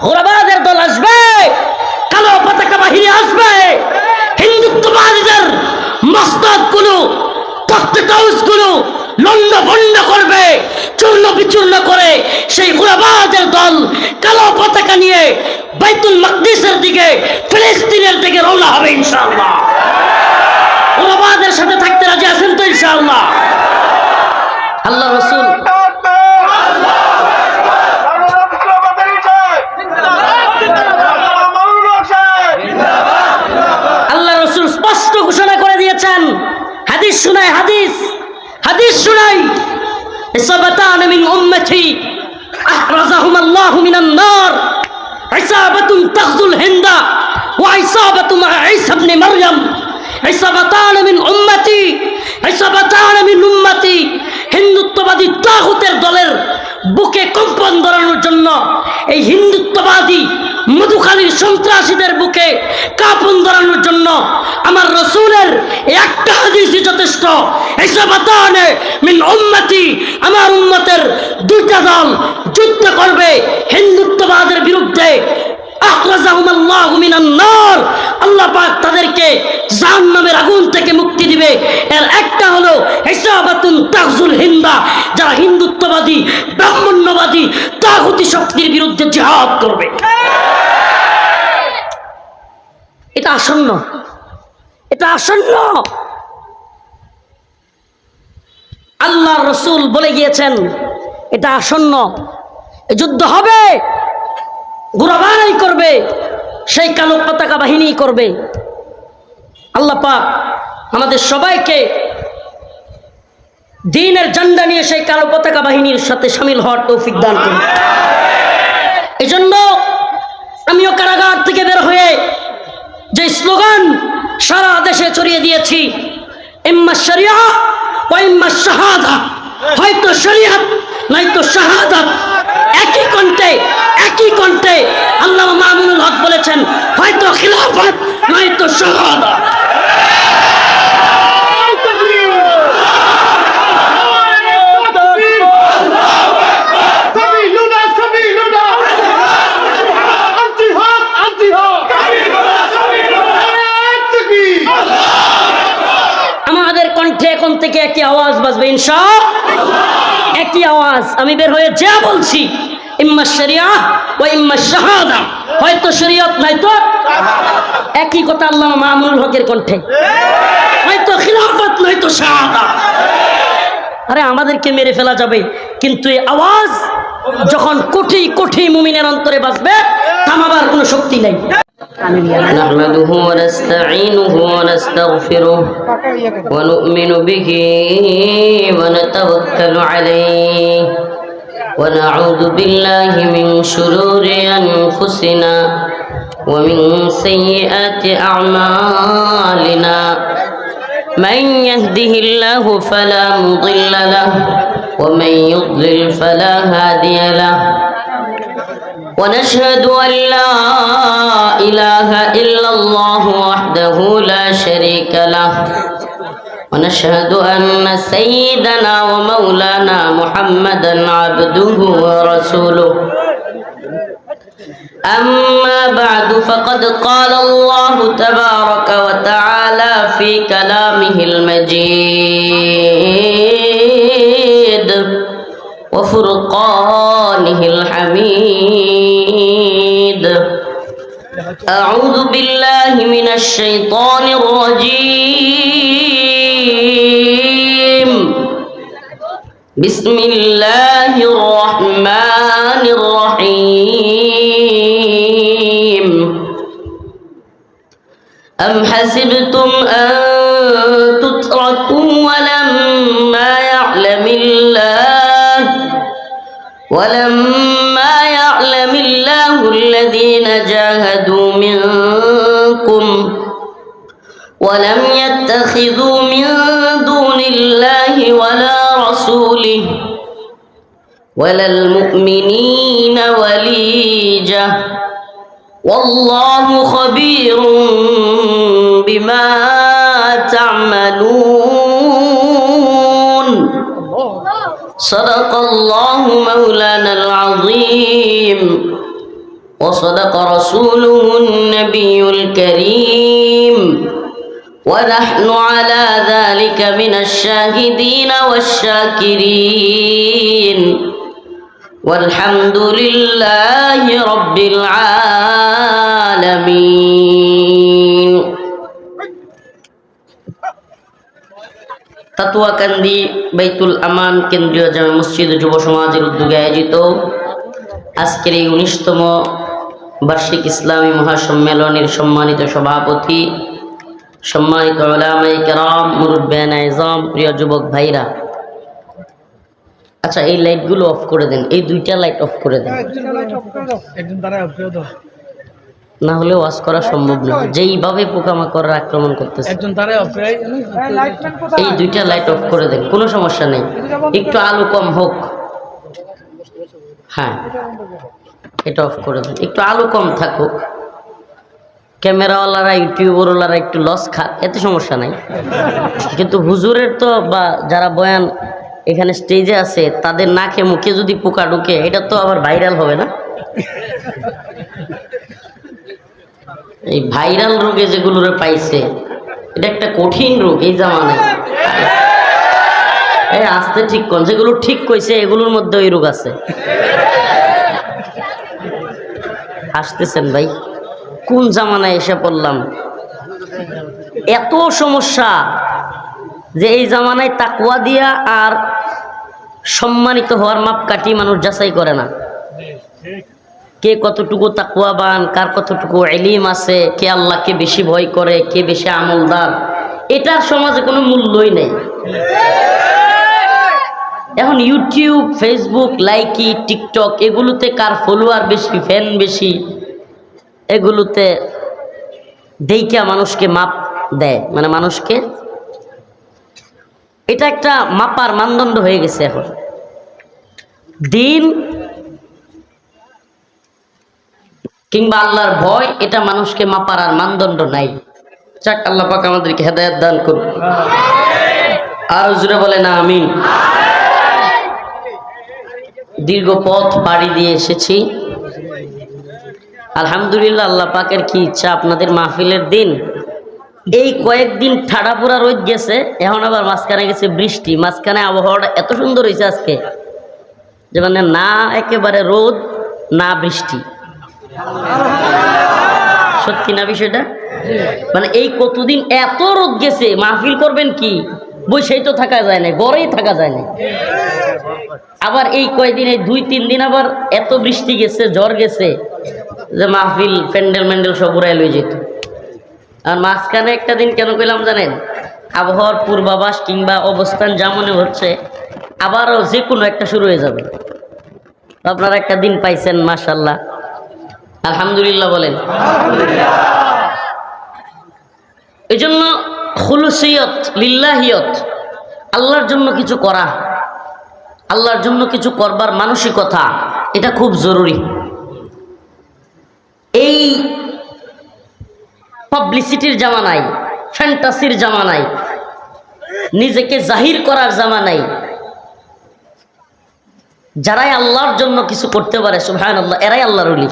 ঘোরাবাদের দল আসবে, কালো পতাকা বাহিনী আসবে, হিন্দুত্ববাদীদের মস্তকগুলো, তখ্তগুলো লন্ড ভন্ড করবে, চূর্ণ বিচূর্ণ করে সেই ঘোরাবাদের দল কালো পতাকা নিয়ে বাইতুল মাকদিসের দিকে, ফিলিস্তিনের দিকে রওনা হবে ইনশাআল্লাহ। ঘোরাবাদের সাথে থাকতে রাজি আছেন তো ইনশাআল্লাহ? আল্লাহ রাসূল স্পষ্ট ঘোষণা করে দিয়েছেন। হাদিস শুনাই, হাদিস শুনাই, ইসাবাতান মিন উম্মতি আহরাজাহুম আল্লাহু মিনান নার, ইসাবাতুন তাগজুল হিন্দা ওয়া ইসাবাতু মা ঈসা ইবনে মারইয়াম, ইসাবাতান মিন উম্মতি, ইসাবাতান মিন উম্মতি। হিন্দুত্ববাদী তাগুতের দলের বুকে কম্পন ধরানোর জন্য, এই হিন্দুত্ববাদী মধুখালীর সন্ত্রাসীদের বুকে কাঁপন ধরানোর জন্য আমার রাসূলের একটা হাদিসই যথেষ্ট। ইসাবাতানে মিন উম্মতি, আমার উম্মতের দুইটা দল যুদ্ধ করবে হিন্দুত্ববাদের বিরুদ্ধে। আখরাজাহুম আল্লাহু মিনান নার, আল্লাহ পাক তাদেরকে জাহান্নামের আগুন থেকে মুক্তি দিবে। এর একটা হলো ইসাবাতুন তাগজুল হিন্দা, যারা হিন্দুত্ববাদী ব্রাহ্মণ্যবাদী তাগুতি শক্তির বিরুদ্ধে জিহাদ করবে। এটা আসন্ন, এটা আসন্ন। আল্লাহর রাসূল বলে গিয়েছেন এটা আসন্ন, যুদ্ধ হবে, ঘোরাবাড়ি করবে, সেই কালো পতাকা বাহিনী করবে। আল্লাহ পাক আমাদের সবাইকে দ্বীনের ঝান্ডা নিয়ে সেই কালো পতাকা বাহিনীর সাথে শামিল হওয়ার তৌফিক দান করুন। এই জন্য আমিও কারাগার থেকে বের হয়ে যে স্লোগান সারা দেশে ছড়িয়ে দিয়েছি, ইম্মা শরিয়া ওয়া ইম্মা শাহাদা, হয়তো শরিয়ত নয়তো শাহাদাত। একই কণ্ঠে আল্লামা মামুনুল হক বলেছেন, হয়তো খিলাফত নয়তো শাহাদাত। আমাদের কণ্ঠে এখন থেকে একই আওয়াজ বাজবে ইনশাআল্লাহ, একই আওয়াজ। আমি বের হয়ে যা বলছি, ইম্মা শরিয়া ওয়া ইম্মা শাহাদা, হয়তো শরীয়ত নয়তো একই কথা আল্লামা মামুনুল হকের কণ্ঠে, হয়তো খিলাফত নয়তো শাহাদা। আরে আমাদেরকে মেরে ফেলা যাবে, কিন্তু এই আওয়াজ যখন কোটি কোটি মুমিনের অন্তরে বাজবে, থামাবার কোনো শক্তি নেই। نحمده ونستعينه ونستغفره ونؤمن به ونتوكل عليه ونعوذ بالله من شرور أنفسنا ومن سيئات أعمالنا من يهده الله فلا مضل له ومن يضلل فلا هادي له ونشهد أن لا إله إلا الله وحده لا شريك له ونشهد أن سيدنا ومولانا محمدا عبده ورسوله أما بعد فقد قال الله تبارك وتعالى في كلامه المجيد وفرقانه الحميد. أعوذ بالله من الشيطان الرجيم. بسم الله الرحمن الرحيم. أم حسبتم أن تتركوا ولما يعلم الله الذين جاهدوا منكم ولم يتخذوا من دون الله ولا رسوله ولا المؤمنين وليجة والله خبير بما تعملون. صدق الله مولانا العظيم وصدق رسوله النبي الكريم ونحن على ذلك من الشاهدين والشاكرين والحمد لله رب العالمين তাতুয়াকান্দি বাইতুল আমান কেন্দ্রীয় জামে মসজিদ যুব সমাজের উদ্যোগে আয়োজিত আজকের এই 19তম বার্ষিক ইসলামী মহাসম্মেলনের সম্মানিত সভাপতি, সম্মানিত উলামায়ে কেরাম, মুরব্বিয়ানে আযম, প্রিয় যুবক ভাইরা, আচ্ছা এই লাইটগুলো অফ করে দেন, এই দুইটা লাইট অফ করে দেন, না হলে ওয়াজ করা সম্ভব না, যেইভাবে পোকামাকড় আক্রমণ করতেছে। এই দুইটা লাইট অফ করে দেন, কোনো সমস্যা নেই, একটু আলো কম হোক। হ্যাঁ, এটা অফ করে দেন, একটু আলো কম থাকুক। ক্যামেরাওয়ালারা, ইউটিউবারওয়ালারা একটু লস খাক, এতে সমস্যা নাই, কিন্তু হুজুরের তো বা যারা বয়ান এখানে স্টেজে আছে তাদের নাকে মুখে যদি পোকা ঢুকে, এটা তো আবার ভাইরাল হবে না? এই ভাইরাল রোগে যেগুলোরে পাইছে, এটা একটা কঠিন রোগ এই জামানায়। এই আস্তে ঠিক কোন, যেগুলো ঠিক কইছে এগুলোর মধ্যে ওই রোগ আছে। আসতেছেন ভাই, কোন জামানায় এসে পড়লাম? এত সমস্যা যে এই জামানায় তাকওয়া দিয়া আর সম্মানিত হওয়ার মাপকাঠি মানুষ যাচাই করে না। কে কতটুকু তাকওয়াবান, কার কতটুকু ইলম আছে, কে আল্লাহকে বেশি ভয় করে, কে বেশি আমলদার, এটার সমাজে কোনো মূল্যই নেই। এখন ইউটিউব, ফেসবুক, লাইকি, টিকটক, এগুলোতে কার ফলোয়ার বেশি, ফ্যান বেশি, এগুলোতে দেইকা মানুষকে মাপ দেয়, মানে মানুষকে, এটা একটা মাপার মানদণ্ড হয়ে গেছে এখন। দিন কিংবা আল্লাহর ভয়, এটা মানুষকে মাপার আর মানদণ্ড নাই। যাক, আল্লাহ পাক আমাদেরকে হেদায়েত দান করুন। আর জোরে বলেন আমিন। দীর্ঘ পথ পাড়ি দিয়ে এসেছি, আলহামদুলিল্লাহ। আল্লাহ পাকের কি ইচ্ছা, আপনাদের মাহফিলের দিন এই কয়েকদিন ঠাডা পোড়া রোদ গেছে, এখন আবার মাঝখানে গেছে বৃষ্টি, মাঝখানে আবহাওয়াটা এত সুন্দর হয়েছে আজকে, যে মানে না একেবারে রোদ না বৃষ্টি। সত্যি না বিষয়টা? মানে এই কতদিন এত রোদ গেছে, মাহফিল করবেন কি, বসেই তো থাকা যায় না, গড়েই থাকা যায় না। আবার এই কয়দিন, এই 2-3 দিন আবার এত বৃষ্টি গেছে, ঝড় গেছে, যে মাহফিল প্যান্ডেল ম্যান্ডেল সব উড়াই লয়ে যেত। আর মাঝখানে একটা দিন কেন কইলাম জানেন? আবহাওয়ার পূর্বাভাস কিংবা অবস্থান যা মনে হচ্ছে আবারও যে কোনো একটা শুরু হয়ে যাবে। আপনারা একটা দিন পাইছেন, মাশাআল্লাহ, আলহামদুলিল্লাহ বলেন। এই জন্য খুলুসিয়ত, লিল্লাহিয়ত, আল্লাহর জন্য কিছু করা, আল্লাহর জন্য কিছু করবার মানসিকতা, এটা খুব জরুরি। এই পাবলিসিটির জামানায়, ফ্যান্টাসির জামানায়, নিজেকে জাহির করার জামানায় যারাই আল্লাহর জন্য কিছু করতে পারে, সুবহানাল্লাহ, এরাই আল্লাহর ওলি।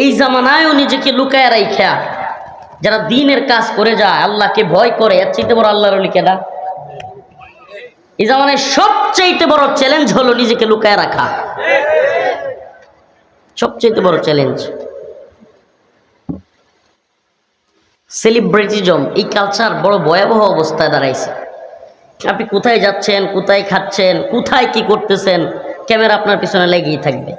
এই জামানায়ও নিজেকে লুকায় রাইখা যারা দ্বীনের কাজ করে যায়, আল্লাহকে ভয় করে, এর চাইতে বড় আল্লাহর ওলি কেডা? এই জামানায় সবচাইতে বড় চ্যালেঞ্জ হলো নিজেকে লুকায় রাখা, সবচাইতে বড় চ্যালেঞ্জ। সেলিব্রিটিজম, এই কালচার বড় ভয়াবহ অবস্থায় দাঁড়াইছে। আপনি কোথায় যাচ্ছেন, কোথায় খাচ্ছেন, কোথায় কি করতেছেন, ক্যামেরা আপনার পিছনে লেগেই থাকবে।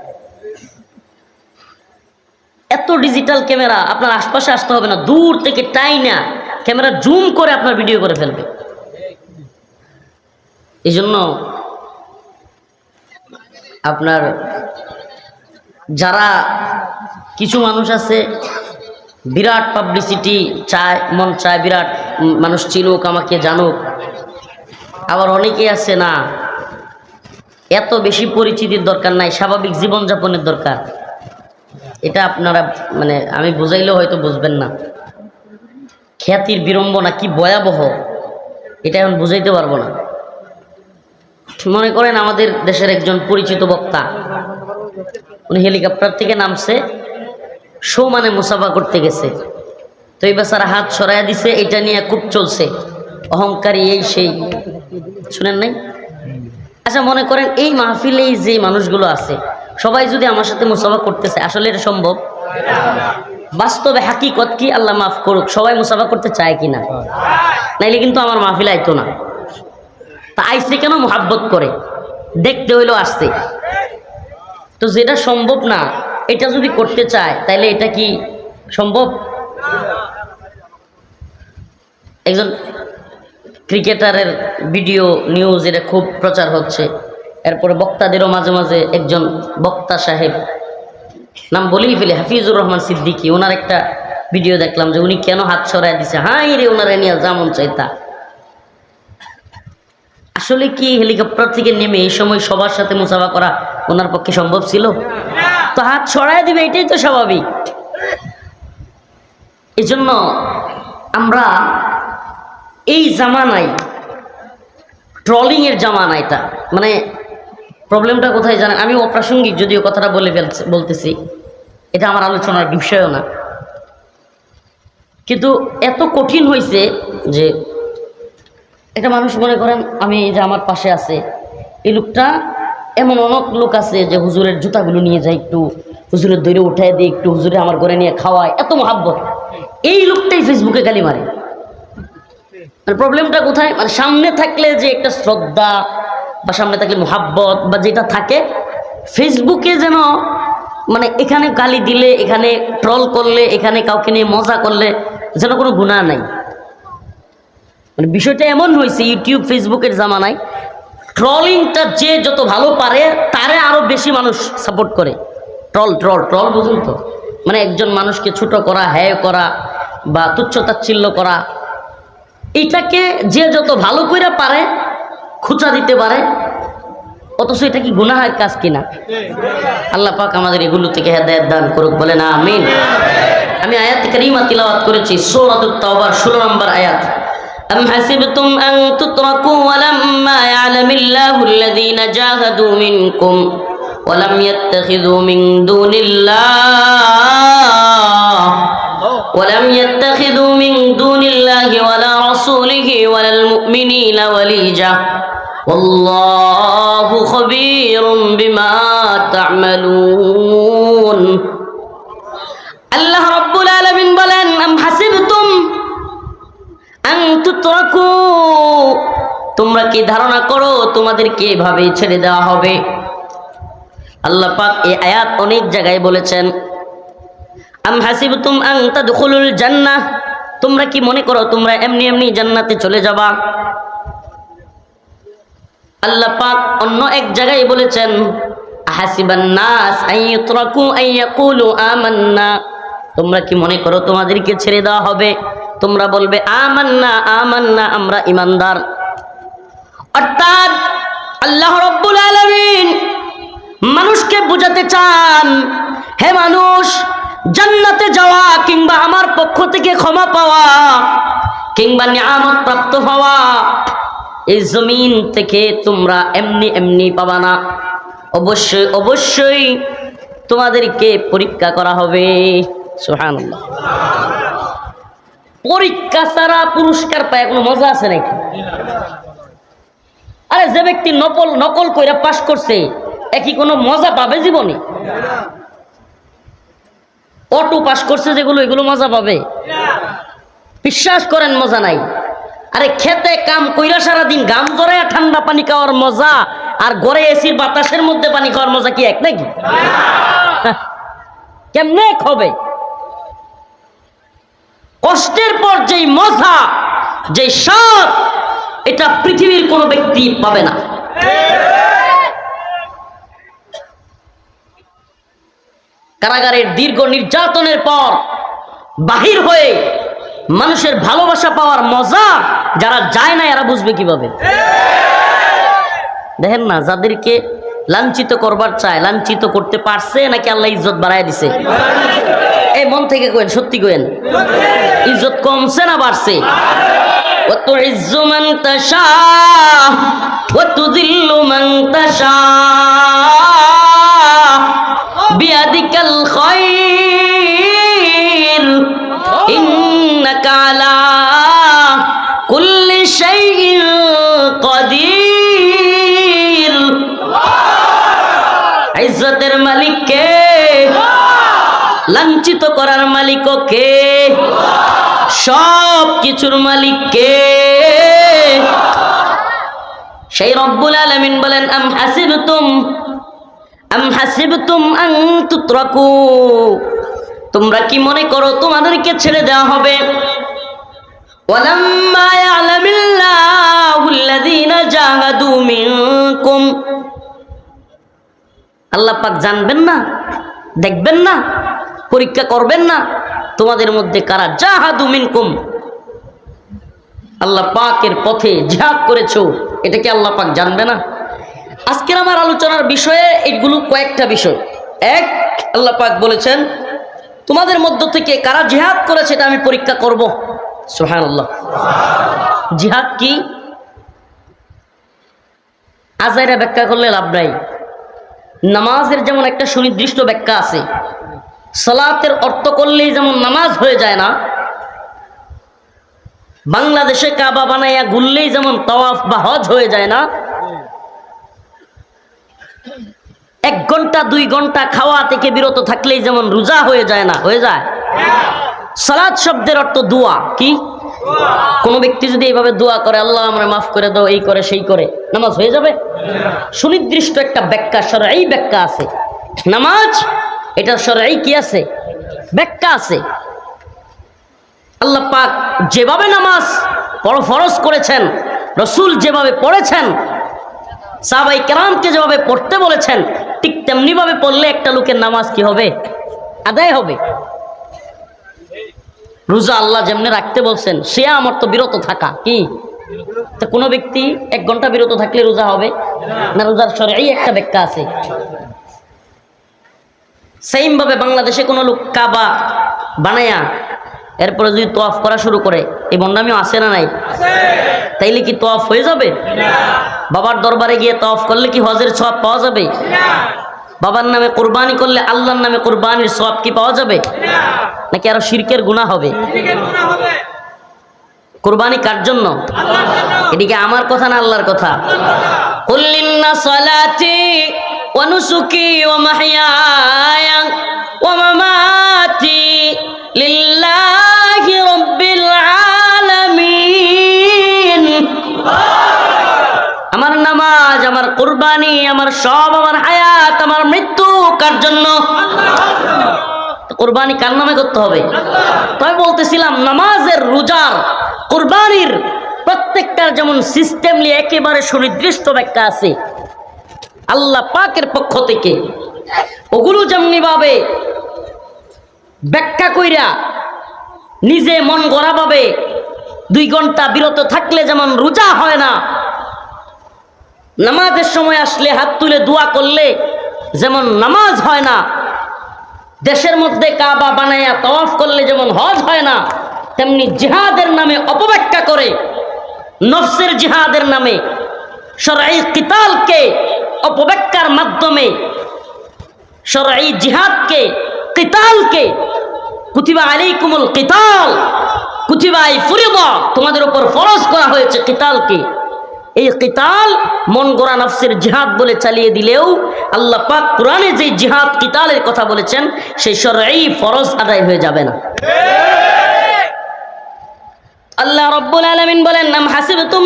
এত ডিজিটাল ক্যামেরা, আপনার আশপাশে আসতে হবে না, দূর থেকে টাইনা ক্যামেরা জুম করে আপনার ভিডিও করে ফেলবে। এই জন্য আপনার যারা কিছু মানুষ আছে বিরাট পাবলিসিটি চায়, মন চায় বিরাট মানুষ চিনুক, আমাকে জানুক। আবার অনেকে আছে না, এত বেশি পরিচিতির দরকার নাই, স্বাভাবিক জীবনযাপনের দরকার। এটা আপনারা মানে আমি বুঝাইলেও হয়তো বুঝবেন না। খ্যাতির বিড়ম্বনা কি ভয়াবহ, এটা এখন বুঝাইতে পারবো না। মনে করেন আমাদের দেশের একজন পরিচিত বক্তা, উনি হেলিকপ্টার থেকে নামছে, শো মানে মুসাফা করতে গেছে, তো এই বেচারা হাত সরাইয়া দিছে, এটা নিয়ে খুব চলছে, অহংকারী এই সেই, শুনেন নাই? আচ্ছা মনে করেন এই মাহফিলে যে মানুষগুলো আছে সবাই যদি আমার সাথে মুসাফা করতেছে, আসলে এটা সম্ভব? বাস্তবে হাকিকত কি, আল্লাহ মাফ করুক, সবাই মুসাফা করতে চায় কিনা? নাইলে কিন্তু আমার মাহফিলে আইতো না। তা আইসে কেন? মোহাব্বত করে, দেখতে হইলেও আসছে। তো যেটা সম্ভব না এটা যদি করতে চায় তাহলে এটা কি সম্ভব? একজন ক্রিকেটারের ভিডিও নিউজ এটা খুব প্রচার হচ্ছে, এরপরে বক্তাদেরও মাঝে মাঝে একজন বক্তা সাহেব, নাম বলেই ফেলে, হাফিজুর রহমান সিদ্দিকী, ওনার একটা ভিডিও দেখলাম যে উনি কেন হাত সরাই দিছে, হাই রে ওনারা নিয়ে যেমন চাইতা। আসলে কি হেলিকপ্টার থেকে নেমে এই সময় সবার সাথে মুসাফা করা ওনার পক্ষে সম্ভব ছিল? তো হাত ছড়াই দিবে, এটাই তো স্বাভাবিক। এই জন্য আমরা এই জামানায়, ট্রলিং এর জামানা, এটা মানে প্রবলেমটা কোথায় জানেন? আমি অপ্রাসঙ্গিক যদিও কথাটা বলতেছি, এটা আমার আলোচনার বিষয়ও না, কিন্তু এত কঠিন হয়েছে যে একটা মানুষ মনে করেন, আমি যে আমার পাশে আছে এই লোকটা, এমন অনেক লোক আছে যে হুজুরের জুতাগুলো নিয়ে যায়, একটু হুজুরের দৈরে উঠায় দিয়ে একটু হুজুরে আমার ঘরে নিয়ে খাওয়ায়, এত মহাব্বত। এই লোকটাই ফেসবুকে গালি মারে। মানে প্রবলেমটা কোথায়? মানে সামনে থাকলে যে একটা শ্রদ্ধা বা সামনে থাকলে মহাব্বত বা যেটা থাকে, ফেসবুকে যেন মানে এখানে গালি দিলে, এখানে ট্রল করলে, এখানে কাউকে নিয়ে মজা করলে যেন কোনো গুনাহ নাই। মানে বিষয়টা এমন হয়েছে ইউটিউব ফেসবুকের জামানায়, ট্রলিংটা যে যত ভালো পারে তারে আরো বেশি মানুষ সাপোর্ট করে। ট্রল ট্রল ট্রল বুঝুন তো, মানে একজন মানুষকে ছোট করা, হ্যায় করা বা তুচ্ছতাচ্ছিল্য করা, এটাকে যে যত ভালো করে পারে খুচা দিতে পারে, অথচ এটা কি গুনাহের কাজ কিনা? আল্লাহ পাক আমাদের এগুলো থেকে হেদায়েত দান করুক, বলে না আমিন। আমি আয়াত কারীমা তিলাওয়াত করেছি, সূরাতুত তাওবার 16 নম্বর আয়াত। أم حسبتم أن تتركوا ولما يعلم الله الذين جاهدوا منكم ولم يتخذوا من دون الله ولا رسوله ولا المؤمنين وليجة والله خبير بما تعملون। আল্লাহ রাব্বুল আলামিন বলেন, আম হাসিবতুম আন তুতরাকু, তোমরা কি ধারণা করো তোমাদেরকে এভাবে ছেড়ে দেওয়া হবে? আল্লাহ পাক এই আয়াত অনেক জায়গায় বলেছেন, আম হাসিবতুম আন তাদখুলুল জান্নাহ, তোমরা কি মনে করো তোমরা এমনি এমনি জান্নাতে চলে যাবা? আল্লাহ পাক অন্য এক জায়গায় বলেছেন, আহাসিবান নাস আন ইউতরাকু আন ইয়াকুলু আমান্না, তোমরা কি মনে করো তোমাদেরকে ছেড়ে দেওয়া হবে তোমরা বলবে আমান্না আমান্না, আমরা ঈমানদার? অর্থাৎ আল্লাহ রাব্বুল আলামিন মানুষকে বোঝাতে চান, হে মানুষ, জান্নাতে যাওয়া কিংবা আমার পক্ষ থেকে ক্ষমা পাওয়া কিংবা নিয়ামত প্রাপ্ত হওয়া এই জমিন থেকে তোমরা এমনি এমনি পাবা না। অবশ্যই অবশ্যই তোমাদেরকে পরীক্ষা করা হবে। সুবহানাল্লাহ। পরীক্ষা ছাড়া পুরস্কার পায় কোনো মজা আছে নাকি? আরে যে ব্যক্তি নকল কইরা পাশ করছে একই কোনো মজা পাবে জীবনে? অটো পাশ করছে যেগুলো, এগুলো মজা পাবে? বিশ্বাস করেন মজা নাই। আরে খেতে কাম কইরা সারাদিন গাম জড়ায় ঠান্ডা পানি খাওয়ার মজা আর ঘরে এসির বাতাসের মধ্যে পানি খাওয়ার মজা কি এক নাকি? কেমনে হবে? কষ্টের পর যেই মজা, যেই স্বাদ, এটা পৃথিবীর কোনো ব্যক্তি পাবে না। কারাগারের দীর্ঘ নির্যাতনের পর বাহির হয়ে মানুষের ভালোবাসা পাওয়ার মজা যারা যায় না এরা বুঝবে কিভাবে? দেখেন না, যাদেরকে লাঞ্ছিত করবার চায় লাঞ্ছিত করতে পারছে নাকি আল্লাহ ইজ্জত বাড়ায় দিছে? এই মন থেকে কইেন, সত্যি কইেন, ইজ্জত কমছে না বাড়ছে? وتعز من تشاء وتذل من تشاء বিয়াদিকাল খায়র ইন্নাকা আলা কুল্লি শাইইন কাদির। ইজ্জতের মালিক কে? লাঞ্ছিত করার মালিক কে? সব কিছুর মালিক কে? সেই রব্বুল আলামিন বলেন আম হাসিবতুম আন তুতরাকু, তোমরা কি মনে করো তোমাদেরকে ছেড়ে দেওয়া হবে? ওয়ালাম্মা ইয়ালামিল্লাহুল্লাযীনা জাহাদু মিনকুম, আল্লাহ পাক জানবেন না, দেখবেন না, পরীক্ষা করবেন না তোমাদের মধ্যে কারা জাহাদু মিনকুম, আল্লাহ পাকের পথে জিহাদ করেছো, এটা কি আল্লাহ পাক জানবে না? আজকের আমার আলোচনার বিষয়ে এগুলো কয়েকটা বিষয়। এক, আল্লাহ পাক বলেছেন তোমাদের মধ্য থেকে কারা জিহাদ করেছে এটা আমি পরীক্ষা করব। সুবহানাল্লাহ। জিহাদ কি? আজাইরা ব্যাখ্যা করলে লাভ নাই। নামাজের যেমন একটা সুনির্দিষ্ট ব্যাখ্যা আছে, সালাতের অর্থ করলেই যেমন নামাজ হয়ে যায় না, বাংলাদেশে কাবা বানাইয়া ঘুরলেই যেমন তাওয়াফ বা হজ হয়ে যায় না, 1 ঘন্টা 2 ঘন্টা খাওয়া থেকে বিরত থাকলেই যেমন রোজা হয়ে যায় না, হয়ে যায়। সালাত শব্দের অর্থ দোয়া। কি? কোন ব্যক্তি যদি এইভাবে দোয়া করে আল্লাহ আমরা মাফ করে দাও, এই করে সেই করে, নামাজ হয়ে যাবে? সুনির্দিষ্ট একটা ব্যাখ্যা, শরঈ ব্যাখ্যা আছে নামাজ, এটা শরঈ কি আছে? ব্যাখ্যা আছে। আল্লাহ পাক যেভাবে নামাজ ফরজ করেছেন, রসুল যেভাবে পড়েছেন, সাহাবায়ে কেরামকে যেভাবে পড়তে বলেছেন, ঠিক তেমনি ভাবে পড়লে একটা লোকের নামাজ কি হবে? আদায় হবে। রোজা আল্লাহ যেমনি রাখতে বলছেন, সিয়াম অর্থ বিরত থাকা। কি? তো কোনো ব্যক্তি 1 ঘন্টা বিরত থাকলে রোজা হবে না? রোজার শরঈ একটা ব্যাখ্যা আছে। সেম ভাবে বাংলাদেশে কোনো লোক কাবা বানায়া এরপরে যদি তওয়াফ করা শুরু করে, এই বন্ডামিও আছে না নাই? তাইলে কি তওয়াফ হয়ে যাবে? বাবার দরবারে গিয়ে তওয়াফ করলে কি হজের সওয়াব পাওয়া যাবে? বাবার নামে কুরবানি করলে আল্লাহর নামে কুরবানির সওয়াব কি পাওয়া যাবে? নাকি আরো শিরকের গুনাহ হবে? কুরবানি কার জন্য? এদিকে আমার কথা না আল্লাহর কথা? কুল ইন্না সালাতি ওয়া নুসুকি ওয়া মাহইয়ায়া ওয়া মামাতি লিল্লাহি রাব্বিল আলামিন। আমার নামাজ, আমার কুরবানি, আমার সব, আমার হায়াত, আমার মৃত্যু কার জন্য? কুরবানি কার নামে করতে হবে? তাই বলতেছিলাম নামাজের, রোজার, কুরবানির প্রত্যেকটার যেমন সিস্টেমলি একেবারে সুনির্দিষ্ট ব্যাখ্যা আছে আল্লাহ পাকের পক্ষ থেকে, ওগুলো যেমনি ভাবে ব্যাখ্যা কইরা নিজে মন গড়া ভাবে 2 ঘন্টা বিরত থাকলে যেমন রোজা হয় না, নামাজের সময় আসলে হাত তুলে দোয়া করলে যেমন নামাজ হয় না, দেশের মধ্যে কাবা বানায়া তাওয়াফ করলে যেমন হজ হয় না, তেমনি জিহাদের নামে অপব্যাখ্যা করে, নফসের জিহাদের নামে শরঈ কিতালকে অপব্যাখ্যার মাধ্যমে শরঈ জিহাদকে, কিতালকে, কুতিবা আলাইকুমুল কিতাল, কুতিবা ফুরিদা, তোমাদের উপর ফরজ করা হয়েছে কিতালকে, এই কিতাল মন গড়া নফসের জিহাদ বলে চালিয়ে দিলেও আল্লাহ পাক কোরআনে যে জিহাদ কিতালের কথা বলেছেন সেই শরঈ ফরজ আদায় হয়ে যাবে না। আল্লাহ রাব্বুল আলামিন বলেন আম হাসিবতুম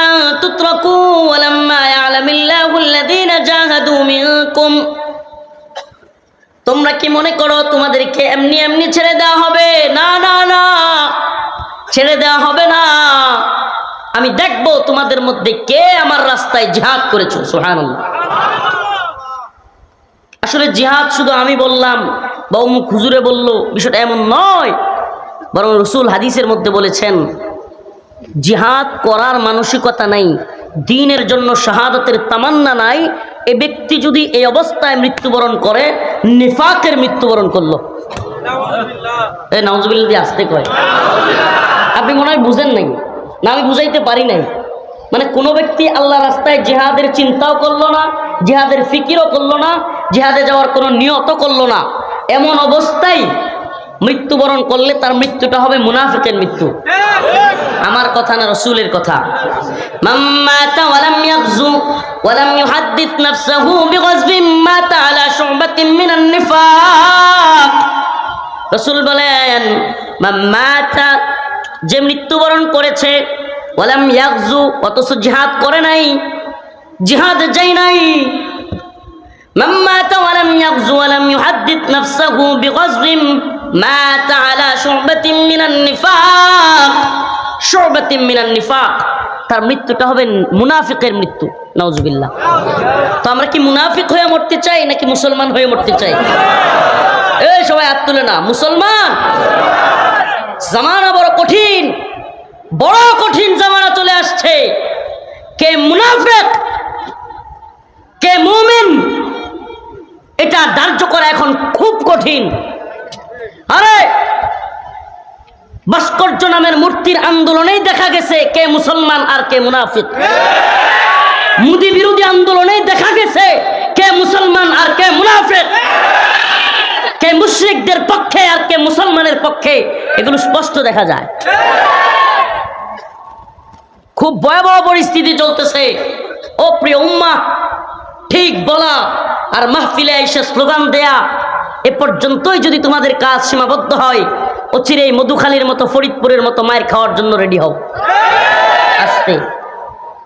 আন তুতরাকু ওয়ালাম্মা ইয়ালামিল্লাহুল্লাযীনা জাহাদু মিনকুম, তোমরা কি মনে করো তোমাদেরকে এমনি এমনি ছেড়ে দেওয়া হবে? না না না, ছেড়ে দেওয়া হবে না। আমি দেখব তোমাদের মধ্যে কে আমার রাস্তায় জিহাদ করেছো। সুবহানাল্লাহ। আসলে জিহাদ শুধু আমি বললাম বা অমুক হুজুরে বলল, বিষয়টা এমন নয়, বরং রাসূল হাদিসের মধ্যে বলেছেন জিহাদ করার মানসিকতা নাই, দ্বীনের জন্য শাহাদাতের তামান্না নাই, এ ব্যক্তি যদি এই অবস্থায় মৃত্যুবরণ করে নিফাকের মৃত্যুবরণ করলো। এই নাউজুবিল্লাহ দিয়ে আসতে কয়, আপনি মনে হয় বুঝেন নাই, না আমি বুঝাইতে পারি নাই। মানে কোনো ব্যক্তি আল্লাহ রাস্তায় জিহাদের চিন্তাও করলো না, জিহাদের ফিকিরও করলো না, জিহাদে যাওয়ার কোনো নিয়ত করলো না, এমন অবস্থায় মৃত্যুবরণ করলে তার মৃত্যুটা হবে মুনাফিকের মৃত্যু। আমার কথা না, রাসূলের কথা। মাম্মাতা ওয়ালাম ইয়াগজু ওয়ালাম ইউহাদ্দিস নাফসাহু বিগজবিন মাতা আলা শুবাতিন মিনান নিফাক। রাসূল বলেন, মাম্মাতা, যে মৃত্যুবরণ করেছে, ওয়ালাম ইয়াগজু, অথচ জিহাদ করে নাই, জিহাদ যায় নাই। মাম্মাতা ওয়ালাম ইয়াগজু ওয়ালাম ইউহাদ্দিস নাফসাহু বিগজবিন মাতা আলা শুবাতিন মিনান নিফাক। শুবাতিন মিনান নিফাক, তার মৃত্যুটা হবে মুনাফিকের মৃত্যু। নাউজুবিল্লাহ। তো আমরা কি মুনাফিক হয়ে মরতে চাই নাকি মুসলমান হয়ে মরতে চাই? এই সবাই হাত তুলে না, মুসলমান। জামানা বড় কঠিন, বড় কঠিন জামানা চলে আসছে। কে মুনাফিক কে মুমিন এটা ধার্য করা এখন খুব কঠিন। আরে ভাস্কর্য নামের মূর্তির আন্দোলনেই দেখা গেছে কে মুসলমান আর কে মুনাফিক। মুদি বিরোধী আন্দোলনেই দেখা গেছে কে মুসলমান আর কে মুনাফিক, কে মুশরিকদের পক্ষে আর কে মুসলমানের পক্ষে, এগুলো স্পষ্ট দেখা যায়। খুব ভয়াবহ পরিস্থিতি চলতেছে। ও প্রিয় উম্মাহ, ঠিক বলা আর মাহফিলে এসে স্লোগান দেয়া এ পর্যন্তই যদি তোমাদের কাজ সীমাবদ্ধ হয়, অচিরেই মধুখালীর মতো, ফরিদপুরের মতো মায়ের খাওয়ার জন্য রেডি হও। আস্তে,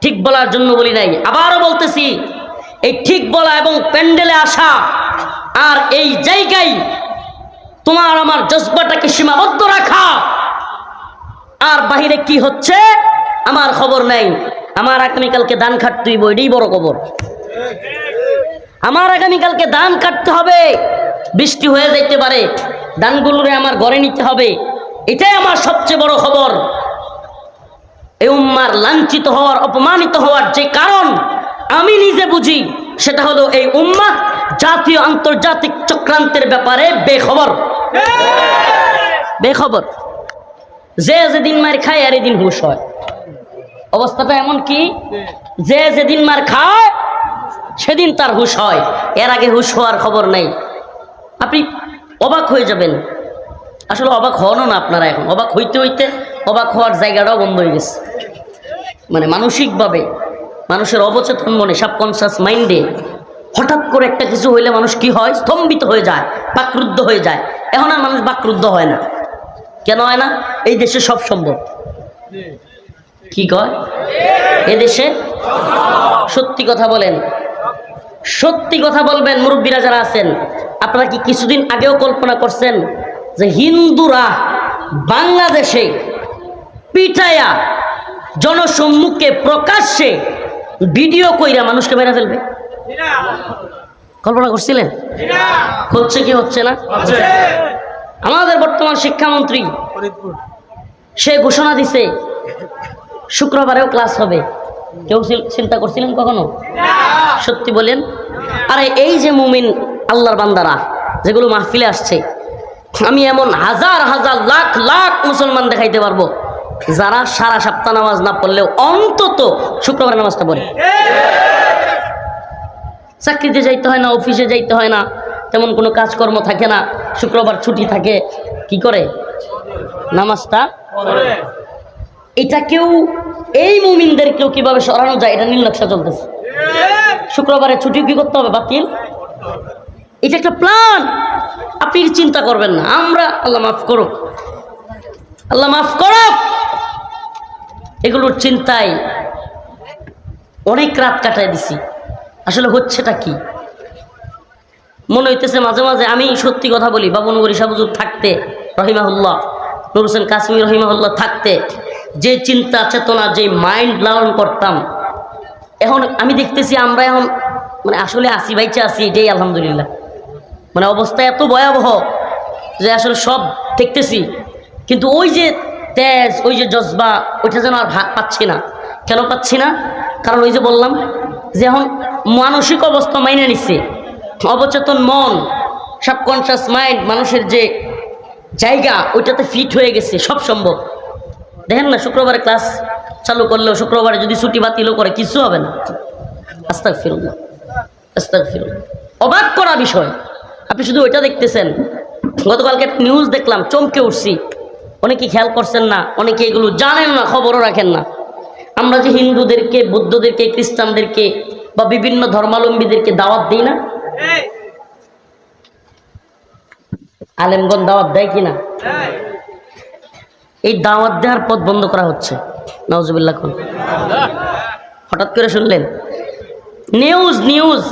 ঠিক বলার জন্য বলি নাই, আবারও বলতেছি, এই ঠিক বলা এবং প্যান্ডেলে আসা আর এই জায়গায় তোমার আমার জজবাটাকে সীমাবদ্ধ রাখা, আর বাহিরে কি হচ্ছে আমার খবর নাই। আমার আগামীকালকে ধান কাটতে হইব, এটাই বড় খবর। আমার আগামীকালকে ধান কাটতে হবে, বৃষ্টি হয়ে যাইতে পারে, ধানগুলোরে আমার ঘরে নিতে হবে, এটাই আমার সবচেয়ে বড় খবর। এই উম্মার লাঞ্ছিত হওয়ার, অপমানিত হওয়ার যে কারণ আমি নিজে বুঝি, সেটা হলো এই উম্মাহ জাতীয় আন্তর্জাতিক চক্রান্তের ব্যাপারে বেখবর। বেখবর। যে যেদিন মার খায় আর এদিন হুশ হয়। অবস্থাটা এমন কি, যে যেদিন মার খায় সেদিন তার হুশ হয়, এর আগে হুশ হওয়ার খবর নাই। আপনি অবাক হয়ে যাবেন। আসলে অবাক হন না আপনারা, এখন অবাক হইতে হইতে অবাক হওয়ার জায়গাটাও বন্ধ হয়ে গেছে। মানে মানসিকভাবে মানুষের অবচেতন মনে, সাবকনশাস মাইন্ডে হঠাৎ করে একটা কিছু হইলে মানুষ কি হয়, স্তম্ভিত হয়ে যায়, বাকরুদ্ধ হয়ে যায়। এখন আর মানুষ বাকরুদ্ধ হয় না। কেন হয় না? এই দেশে সব সম্ভব। কি কয়? এ দেশে সত্যি কথা বলেন, সত্যি কথা বলবেন। মুরব্বীরা যারা আছেন, আপনারা কি কিছুদিন আগেও কল্পনা করছেন যে হিন্দুরা বাংলাদেশে পিটায়া জনসম্মুখে প্রকাশ্যে ভিডিও কইরা মানুষকে মেরে ফেলবে? কল্পনা করছিলেন? হচ্ছে কি হচ্ছে না? আমাদের বর্তমান শিক্ষামন্ত্রী সে ঘোষণা দিছে শুক্রবারেও ক্লাস হবে। কেউ চিন্তা করছিলেন কখনো? সত্যি বলেন। আরে এই যে মুমিন আল্লাহর বান্দারা যেগুলো মাহফিলে আসছে, আমি এমন হাজার হাজার লাখ লাখ মুসলমান দেখাইতে পারবো যারা সারা সপ্তাহ নামাজ না পড়লেও অন্তত শুক্রবার নামাজটা পড়ে। চাকরিতে যাইতে হয় না, অফিসে যাইতে হয় না, তেমন কোনো কাজকর্ম থাকে না, শুক্রবার ছুটি থাকে, কি করে? নামাজটা পড়ে। এটা কেউ, এই মুমিনদের কেউ কিভাবে সরানো যায় এটা নীল নকশা চলতেছে। শুক্রবারে ছুটি কি করতে হবে? বাতিল। এটা একটা প্ল্যান, আপনি চিন্তা করবেন না। আমরা আল্লাহ মাফ করুক, আল্লাহ মাফ করুক, এগুলোর চিন্তায় অনেক রাত কাটায় দিছি। আসলে হচ্ছেটা কি মনে হইতেছে মাঝে মাঝে, আমি সত্যি কথা বলি, বাবুনগর ইসা হুজুর থাকতে রহিমাহুল্লাহ, নুর হোসেন কাসমি রহিমাহুল্লাহ থাকতে যে চিন্তা চেতনা, যে মাইন্ড লালন করতাম, এখন আমি দেখতেছি আমরা এখন মানে আসলে আসি বাইচে আসি, এটাই আলহামদুলিল্লাহ। মানে অবস্থা এত ভয়াবহ যে আসলে সব দেখতেছি, কিন্তু ওই যে তেজ, ওই যে জজবা, ওইটা যেন আর পাচ্ছি না। কেন পাচ্ছি না? কারণ ওই যে বললাম যে এখন মানসিক অবস্থা মাইনে নিচ্ছে, অবচেতন মন, সাবকনশাস মাইন্ড, মানুষের যে জায়গা ওইটাতে ফিট হয়ে গেছে, সব সম্ভব। দেখেন না, শুক্রবারে ক্লাস চালু করলেও শুক্রবারে যদি ছুটি বাতিলও করে কিছু হবে না। আস্তাগফিরুল্লাহ, আস্তাগফিরুল্লাহ। অবাক করা বিষয়, আপনি শুধু ওইটা দেখতেছেন। গতকালকে একটা নিউজ দেখলাম, চমকে উঠছি। অনেকে খেয়াল করছেন না, অনেকে এগুলো জানেন না, খবরও রাখেন না। আমরা যে হিন্দুদেরকে, বৌদ্ধদেরকে, খ্রিস্টানদেরকে বা বিভিন্ন ধর্মাবলম্বীদেরকে দাওয়াত দিই না, আলেমগণ দাওয়াত দেয় কিনা? এই দাওয়াত দেওয়ার পথ বন্ধ করা হচ্ছে। নাউজুবিল্লাহ। হঠাৎ করে শুনলেন নিউজ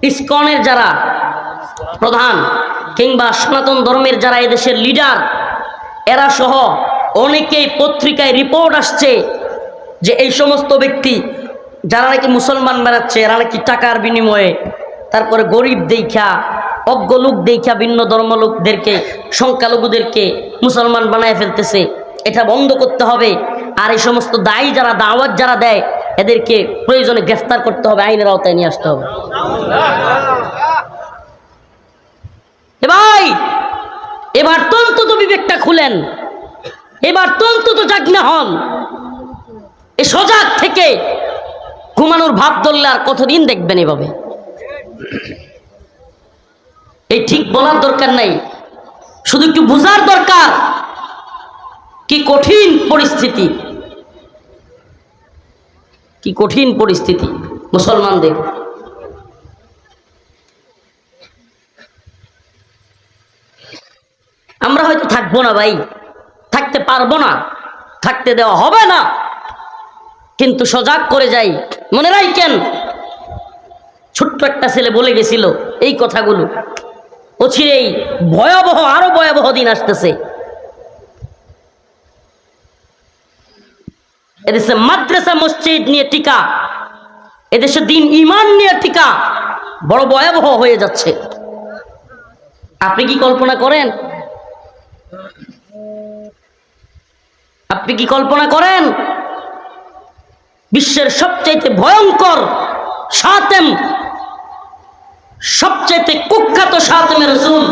ইসকনের যারা প্রধান কিংবা সনাতন ধর্মের যারা এদেশের লিডার, এরা সহ অনেকেই পত্রিকায় রিপোর্ট আসছে যে এই সমস্ত ব্যক্তি যারা নাকি মুসলমান বানাচ্ছে, এরা নাকি টাকার বিনিময়ে, তারপরে গরিব দেখা, অজ্ঞ লোক দেখা, ভিন্ন ধর্ম লোকদেরকে, সংখ্যালঘুদেরকে মুসলমান বানায় ফেলতেছে। এটা বন্ধ করতে হবে। আর এই সমস্ত দায়ী যারা, দাওয়াত যারা দেয়, এদেরকে প্রয়োজনে গ্রেফতার করতে হবে, আইনের আওতায় নিয়ে আসতে হবে। ভাই, এবার তো অন্তত বিবেকটা খুলেন, এবার তো অন্তত জাগনা হন। এই সজাগ থেকে ঘুমানোর ভাব ধরলে আর কতদিন দেখবেন এভাবে? এই ঠিক বলার দরকার নাই, শুধু একটু বোঝার দরকার কি কঠিন পরিস্থিতি, কি কঠিন পরিস্থিতি মুসলমানদের। আমরা হয়তো থাকবো না ভাই, থাকতে পারবো না, থাকতে দেওয়া হবে না, কিন্তু সজাগ করে যাই। মনে রাখেন, ছোট্ট একটা ছেলে বলে গেছিল এই কথাগুলো। অচিরেই ভয়াবহ, আরো ভয়াবহ দিন আসতেছে। এদেশে মাদ্রাসা মসজিদ নিয়ে টিকা, এদেশে দিন ইমান নিয়ে টিকা বড় ভয়াবহ হয়ে যাচ্ছে। আপনি কি কল্পনা করেন? আপনি কি কল্পনা করেন বিশ্বের সবচাইতে ভয়ঙ্কর শাতেম, সবচাইতে কুখ্যাত শাতেম রাসূল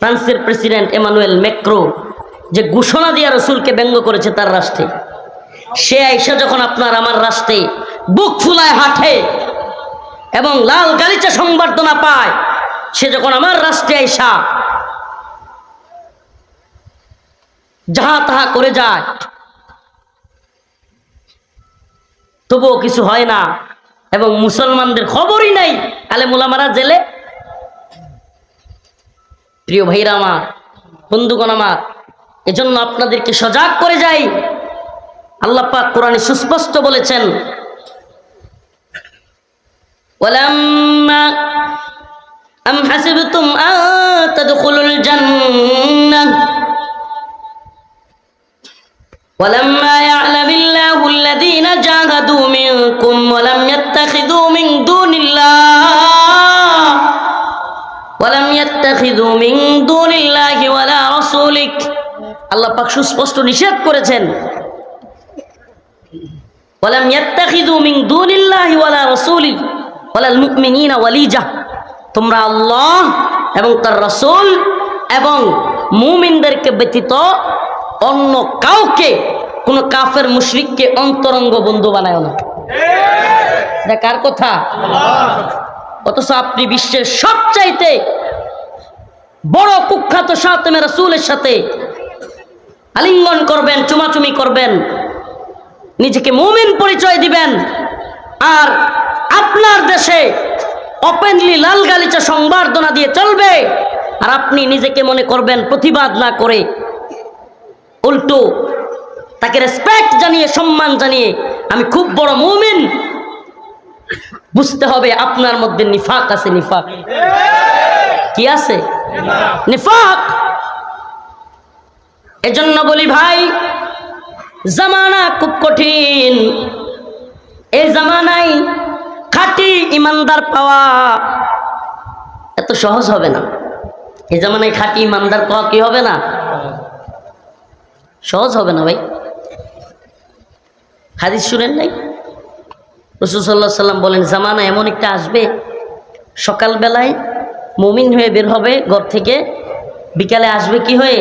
ফ্রান্সের প্রেসিডেন্ট এমানুয়েল ম্যাক্রো যে ঘোষণা দিয়ে রাসূলকে ব্যঙ্গ করেছে তার রাষ্ট্রে, সে আইসা যখন আপনার আমার রাষ্ট্রে বুক ফুলায় হাঁটে এবং লাল গালিচা সংবর্ধনা পায়, সে যখন আমার রাষ্ট্রে আইসা যাহা তাহা করে যায়, তবুও কিছু হয় না এবং মুসলমানদের খবরই নাই। আলেম ওলামারা জেলে। প্রিয় ভাইরা আমার, বন্ধুগণ আমার, এজন্য আপনাদেরকে সজাগ করে যাই। আল্লাহ পাক কোরআনে সুস্পষ্ট বলেছেন, ওয়ালাম্মা আম হাসিবতুম আন তাদখুলুল জান্নাহ ওয়ালাম্মা ইয়া'লামিল্লাহু আল্লাযীনা জাহাদু মিনকুম ওয়া লাম ইয়াত্তাখিযু মিন দুনিল্লাহি ওয়ালা রাসূলিক। আল্লাহ পাক সুস্পষ্ট নিষেধ করেছেন, ওয়ালাম ইয়াত্তাখিযু মিন দুনিল্লাহি ওয়ালা রাসূলি ওয়ালাল মুমিনিনা ওয়ালিজা। তোমরা আল্লাহ এবং তার রাসূল এবং মুমিনদেরকে ব্যতীত অন্য কাউকে, কোন কাফের মুশরিককে অন্তরঙ্গ বন্ধু বানায় না। এটা কার কথা? অথচ আপনি বিশ্বের সবচাইতে বড় কুখ্যাত শাতেম রাসূলের সাথে আলিঙ্গন করবেন, চুমাচুমি করবেন, নিজেকে মুমিন পরিচয় দিবেন, আর আপনার দেশে ওপেনলি লাল গালিচা সংবর্ধনা দিয়ে চলবে, আর আপনি নিজেকে মনে করবেন প্রতিবাদ না করে উল্টো তাকে রেসপেক্ট জানিয়ে, সম্মান জানিয়ে আমি খুব বড় মুমিন। বুঝতে হবে আপনার মধ্যে নিফাক আছে। নিফাক কি আছে? নিফাক। এজন্য বলি ভাই, জামানা খুব কঠিন। এই জামানায় খাঁটি ইমানদার পাওয়া এত সহজ হবে না। এই জামানায় খাঁটি ইমানদার পাওয়া কি হবে না? সহজ হবে না ভাই। হাদিস শুনেন নাই? রাসূল সাল্লাল্লাহু আলাইহি ওয়াসাল্লাম বলেন, জামানা এমন একটা আসবে, সকালবেলায় মুমিন হয়ে বের হবে ঘর থেকে, বিকালে আসবে কি হয়ে?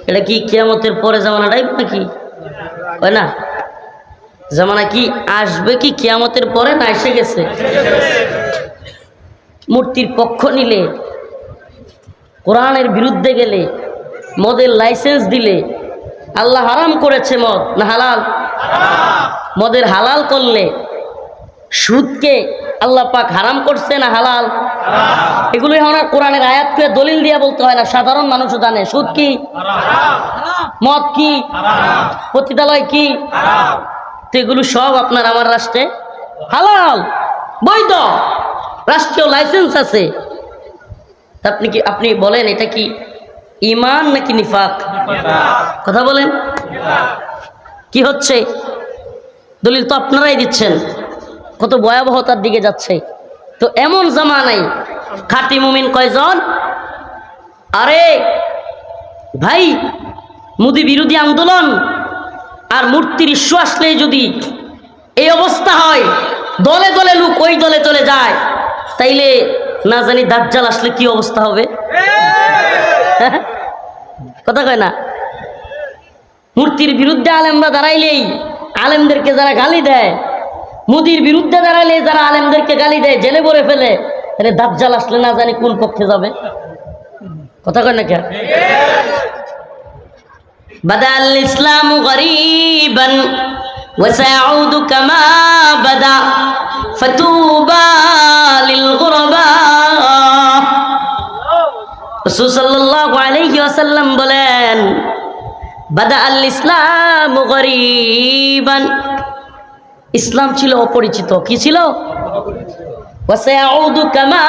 এটা কি কিয়ামতের পরে জামানা টাইপ নাকি? হয় না? জামানা কি আসবে কি কিয়ামতের পরে, না এসে গেছে? মূর্তির পক্ষ নিলে, কোরআনের বিরুদ্ধে গেলে, মদের লাইসেন্স দিলে, আল্লাহ হারাম করেছে মদ না হালাল? মদের হালাল করলে, সুদকে আল্লাহ পাক হারাম করছে না হালাল? এগুলো আমরা কোরআনের আয়াতকে দলিল দিয়ে বলতে হয় না, সাধারণ মানুষও জানে। সুদ কি? মদ কি? পতিতালয় কি? তো এগুলো সব আপনার আমার রাষ্ট্রে হালাল, বৈধ, রাষ্ট্রীয় লাইসেন্স আছে। আপনি বলেন এটা কি ঈমান নাকি নিফাক? কথা বলেন, কি হচ্ছে? দলিল তো আপনারাই দিচ্ছেন, কত ভয়াবহতার দিকে যাচ্ছে। তো এমন জামানায় খাঁটি মুমিন কয়জন? আরে ভাই, মোদি বিরোধী আন্দোলন আর মূর্তির ইস্যু আসলেই যদি এই অবস্থা হয়, দলে দলে লোক ওই দলে চলে যায়, তাইলে না জানি দাজ্জাল আসলে কি অবস্থা হবে? কথা কয় না? মূর্তির বিরুদ্ধে আলেমরা দাঁড়াইলেই, আলেমদেরকে যারা গালি দেয়, মোদির বিরুদ্ধে দাঁড়াইলে যারা আলেমদেরকে গালি দেয়, জেলে ভরে ফেলে, তাহলে দাজ্জাল আসলে না জানি কোন পক্ষে যাবে? কথা কয় না কে? বাদাল ইসলামু গরীবান ওয়া সাউদু কামা বাদা ফাতুবা লিল গুরবা। রাসূল সাল্লাল্লাহু আলাইহি ওয়াসাল্লাম বলেন, বাদাল ইসলামু গরীবান, ইসলাম ছিল অপরিচিত। কি ছিল? ওয়া সাউদু কামা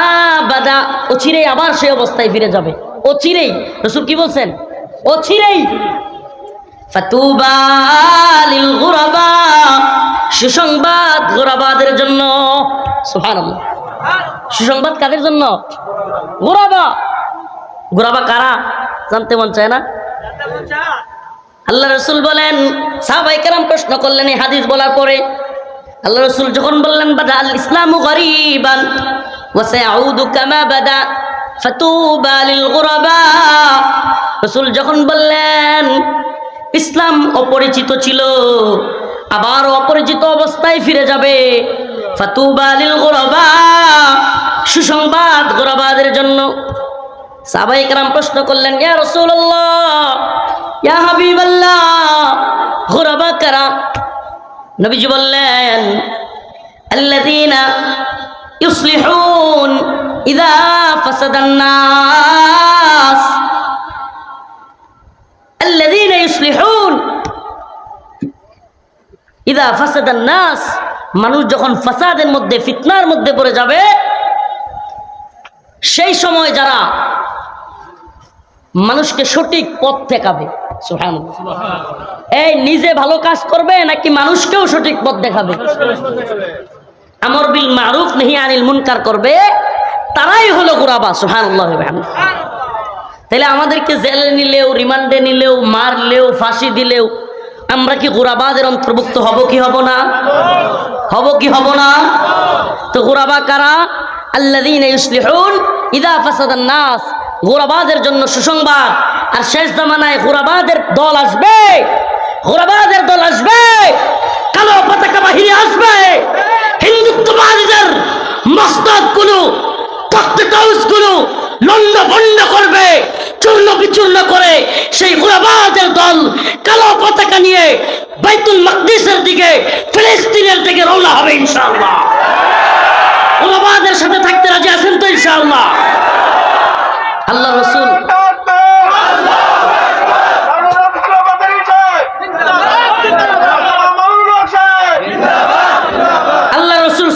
বাদা, অচিরেই আবার সেই অবস্থায় ফিরে যাবে। অচিরেই, রাসূল কি বলছেন? অচিরেই। ফাতুবা লিল গুরবা, সুসংবাদ গুরবাদের জন্য। সুবহানাল্লাহ। সুসংবাদ কাদের জন্য? গুরবা। গুরবা কারা? জানতে মন চায় না? আল্লাহ রাসূল বলেন, সাহাবায়ে কেরাম প্রশ্ন করলেন এই হাদিস বলার পরে। আল্লাহ রাসূল যখন বললেন বাদা আল ইসলামু গরীবান ওয়া সাউদু কামা বাদা ফাতুবা লিল গুরবা, রাসূল যখন বললেন ইসলাম অপরিচিত ছিল, আবার অপরিচিত অবস্থায় ফিরে যাবে, ফাতুবা লিল গুরবা, সুসংবাদ গুরবাদের জন্য। সাহাবায়ে কেরাম প্রশ্ন করলেন, ইয়া রাসূলুল্লাহ, ইয়া হাবিবাল্লাহ, গুরবা কারা? নবীজি বললেন, আল্লাযীনা ইউসলিহুন ইযা ফাসাদান নাস, আল্লাযীনা ইউসলিহুন ইযা ফাসাদান নাস, মানুষ যখন ফাসাদের মধ্যে, ফিতনার মধ্যে পড়ে যাবে, সেই সময় যারা মানুষকে সঠিক পথ দেখাবে। সুবহানাল্লাহ। এই নিজে ভালো কাজ করবে নাকি মানুষকেও সঠিক পথ দেখাবে? আমর বিল মারুফ নাহি আনিল মুনকার করবে, তারাই হলো গুরাবা। সুবহানাল্লাহ। তাহলে আমাদেরকে জেলে নিলেও, রিমান্ডে নিলেও, মারলেও, ফাঁসি দিলেও আমরা কি গুরাবাদের অন্তর্ভুক্ত হব কি হব না? হব কি হব না? তো গুরাবা কারা? আল্লাযীনা ইউসলিহুন ইযা ফাসাদান নাস, গুরাবাদের জন্য সুসংবাদ। আর শেষ জামানায় গুরাবাদের দল আসবে, গুরাবাদের দল আসবে, কালো পতাকা বাহিনী আসবে, হিন্দুত্ববাদীদের মস্তকগুলো, তক্তটাউসগুলো লন্ড ভন্ড করবে, চূর্ণ বিচূর্ণ করে সেই গুরাবাদের দল কালো পতাকা নিয়ে বাইতুল মাকদিসের দিকে, ফিলিস্তিনের দিকে রওনা হবে ইনশাআল্লাহ। গুরাবাদের সাথে থাকতে রাজি আছেন তো ইনশাআল্লাহ? আল্লাহ রাসূল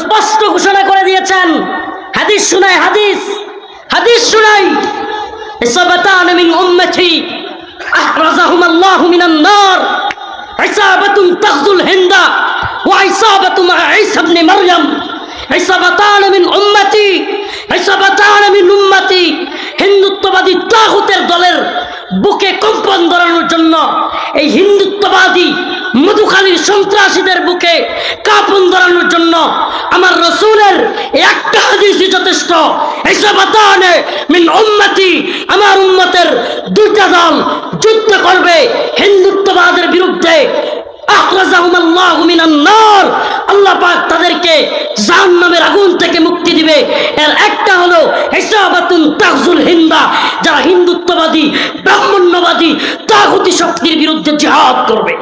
স্পষ্ট ঘোষণা করে দিয়েছেন। হাদিস শুনাই, হাদিস হাদিস শুনাই, ইসাবাতান মিন উম্মতি আহরাজাহুম আল্লাহু মিনান নার, ইসাবাতুন তাগজুল হিন্দা ওয়া ইসাবাতু মা ঈসা ইবনে মারইয়াম, ইসাবাতান মিন উম্মতি, ইসাবাতান মিন উম্মতি। হিন্দুত্ববাদী তাগুতের দলের বুকে কম্পন ধরানোর জন্য, এই হিন্দুত্ববাদী মধুখালীর সন্ত্রাসীদের বুকে কাঁপন ধরানোর জন্য আমার রাসূলের একটা হাদিসই যথেষ্ট। হিসাবাতানে মিন উম্মতি, আমার উম্মতের দুইটা দল যুদ্ধ করবে হিন্দুত্ববাদের বিরুদ্ধে। আখরাজাহুমুল্লাহু মিনান নার, আল্লাহ পাক তাদেরকে জাহান্নামের আগুন থেকে মুক্তি দিবে। এর একটা হলো হিসাবাতুন তাগজুল হিন্দা, যারা হিন্দুত্ববাদী ব্রাহ্মণ্যবাদী তাগুতি শক্তির বিরুদ্ধে জিহাদ করবে।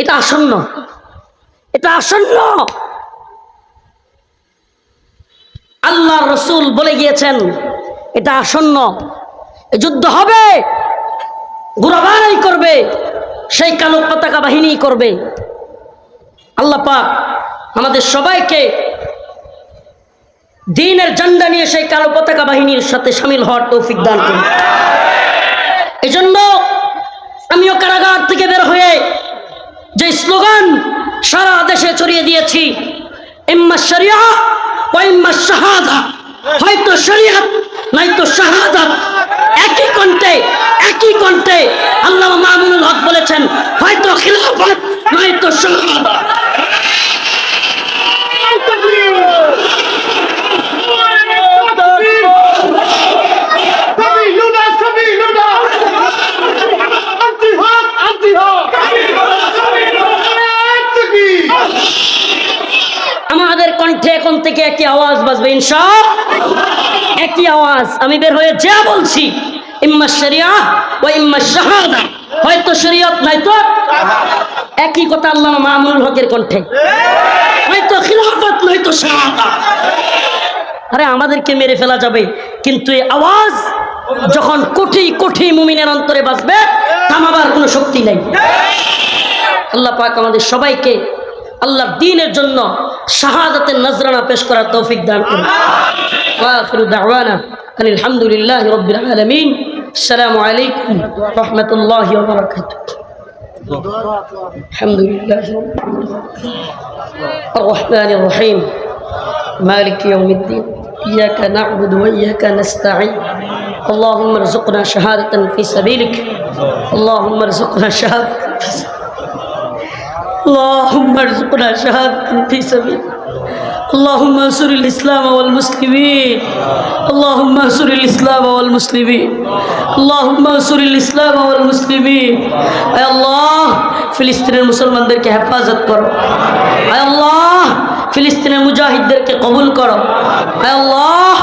এটা আসন্ন, এটা আসন্ন। আল্লাহ রসুল বলে গিয়েছেন এটা আসন্ন, এই যুদ্ধ হবে, ঘোরাবাড়ি করবে, সেই কালো পতাকা বাহিনী করবে। আল্লাহ পাক আমাদের সবাইকে দ্বীনের ঝান্ডা নিয়ে সেই কালো পতাকা বাহিনীর সাথে শামিল হওয়ার তৌফিক দান করুন। এই জন্য আমিও কারাগার থেকে বের হয়ে যে স্লোগান সারা দেশে ছড়িয়ে দিয়েছি, ইম্মা শরিয়া ওয়া ইম্মা শাহাদা, হয়তো শরিয়ত নয়তো শাহাদাত। একই কণ্ঠে আল্লামা মামুনুল হক বলেছেন, হয়তো খিলাফত নয়তো শাহাদাত। আমাদের কণ্ঠে এখন থেকে একই আওয়াজ বাজবে ইনশাআল্লাহ, একই আওয়াজ। আমি বের হয়ে যা বলছি, ইম্মা শরিয়া ওয়া ইম্মা শাহাদা, হয়তো শরীয়ত নয়তো একই কথা আল্লামা মামুনুল হকের কণ্ঠে, হয়তো খিলাফত নয়তো শাহাদাত। আরে আমাদেরকে মেরে ফেলা যাবে, কিন্তু এই আওয়াজ যখন কোটি কোটি মুমিনের অন্তরে বাজবে, থামাবার কোনো শক্তি নেই। আল্লাহ পাক আমাদের সবাইকে আল্লাহর দ্বীনের জন্য শাহাদাতের নজরানা পেশ করার তৌফিক দান করুন। ওয়া আখিরু দাওয়ানা আনিল হামদুলিল্লাহি রাব্বিল আলামিন। আসসালামু আলাইকুম ওয়া রাহমাতুল্লাহি ওয়া বারাকাতুহু। আলহামদুলিল্লাহি আর রাহমানির রহিম মালিকি ইয়াউমিদ্দিন ইয়্যাকা না'বুদু ওয়া ইয়্যাকা নাস্তাঈন। اللهم ارزقنا شهادة في سبيلك، اللهم ارزقنا شهادة في سبيلك، اللهم ارزقنا شهادة في سبيلك، اللهم انصر الإسلام والمسلمين، اللهم انصر الإسلام والمسلمين، اللهم انصر الإسلام والمسلمين। اے اللہ ফিলিস্তিনের মুসলমানদেরকে হেফাজত করো, اے اللہ ফিলিস্তিনের মুজাহিদদেরকে কবুল করো, اے اللہ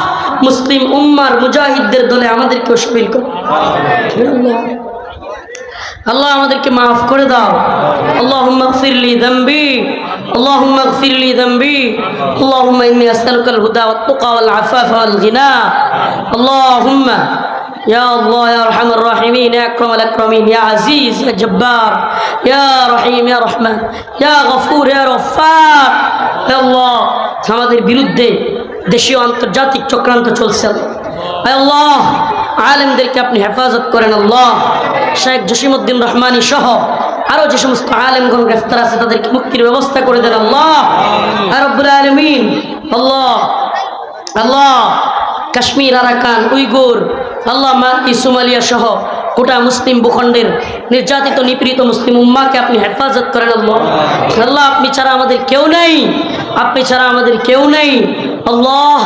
মুসলিম উম্মার মুজাহিদদের দলে আমাদেরকেও শামিল করো। আল্লাহ আমাদেরকে মাফ করে দাও। আল্লাহুম্মা ইগফিরলি যামবি, আল্লাহুম্মা ইগফিরলি যামবি, আল্লাহুম্মা ইন্নী আসআলুকাল হুদা ওয়াত তুকা ওয়াল আফাফা ওয়াল গিনা। আল্লাহুম্মা ইয়া আল্লাহ ইয়া আরহামার রাহিমিন, ইয়া আকরামাল আকরামিন, ইয়া আজিজ, ইয়া জব্বার, ইয়া রহিম, ইয়া রহমান, ইয়া গফুর, ইয়া গফফার। ইয়া আল্লাহ আমাদের বিরুদ্ধে দেশীয় আন্তর্জাতিক চক্রান্ত চলছে, আল্লাহ আলেমদেরকে আপনি হেফাজত করেন। আল্লাহ শেখ জসিমউদ্দিন রহমানী সহ আরো যে সমস্ত আলেমগণ গ্রেফতার আছে তাদেরকে মুক্তির ব্যবস্থা করে দেন আল্লাহ রব্বুল আলামিন। আল্লাহ আল্লাহ কাশ্মীর, আরাকান, উইগুর, আল্লাহ মাকি, সোমালিয়া সহ গোটা মুসলিম ভূখণ্ডের নির্যাতিত নিপীড়িত মুসলিম উম্মাকে আপনি হেফাজত করেন আল্লাহ। আল্লাহ আপনি ছাড়া আমাদের কেউ নেই, আপনি ছাড়া আমাদের কেউ নেই। আল্লাহ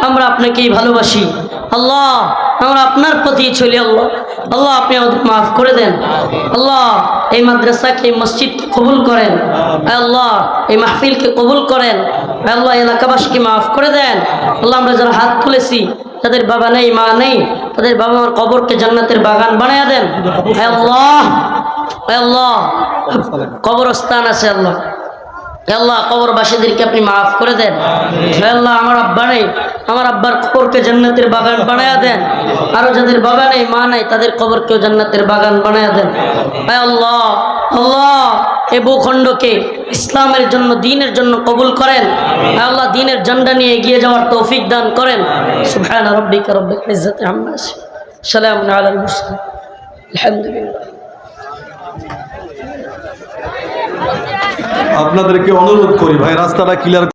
আমরা আপনাকেই ভালোবাসি, আল্লাহ আমরা আপনার প্রতি চলি। আল্লাহ আল্লাহ আপনি আমাদের মাফ করে দেন। আল্লাহ এই মাদ্রাসাকে, এই মসজিদকে কবুল করেন। আল্লাহ এই মাহফিলকে কবুল করেন। আল্লাহ এলাকাবাসীকে মাফ করে দেন। আল্লাহ আমরা যারা হাত তুলেছি, তাদের বাবা নেই, মা নেই, তাদের বাবা মার কবরকে জান্নাতের বাগান বানায়া দেন। আল্লাহ আল্লাহ কবরস্থান আছে আল্লাহ, আল্লাহ কবরবাসীদেরকে আপনি মাফ করে দেন। আল্লাহ আমার আব্বা নেই, আমার আব্বার কবরকে জান্নাতের বাগান বানায়া দেন। আরো যাদের বাবা নেই, মা নাই, তাদের কবরকেও জান্নাতের বাগান বানায়া দেন। আল্লাহ আল্লাহ এই ভূখণ্ডকে ইসলামের জন্য, দ্বীনের জন্য কবুল করেন। আল্লাহ দ্বীনের ঝান্ডা নিয়ে এগিয়ে যাওয়ার তৌফিক দান করেন। সুবহানা রাব্বিকা রাব্বিল ইজ্জাতি আম্মা ইয়াসিফুন, সালামুন আলাল মুরসালিন, আলহামদুলিল্লাহ। আপনাদেরকে অনুরোধ করি ভাই, রাস্তাটা ক্লিয়ার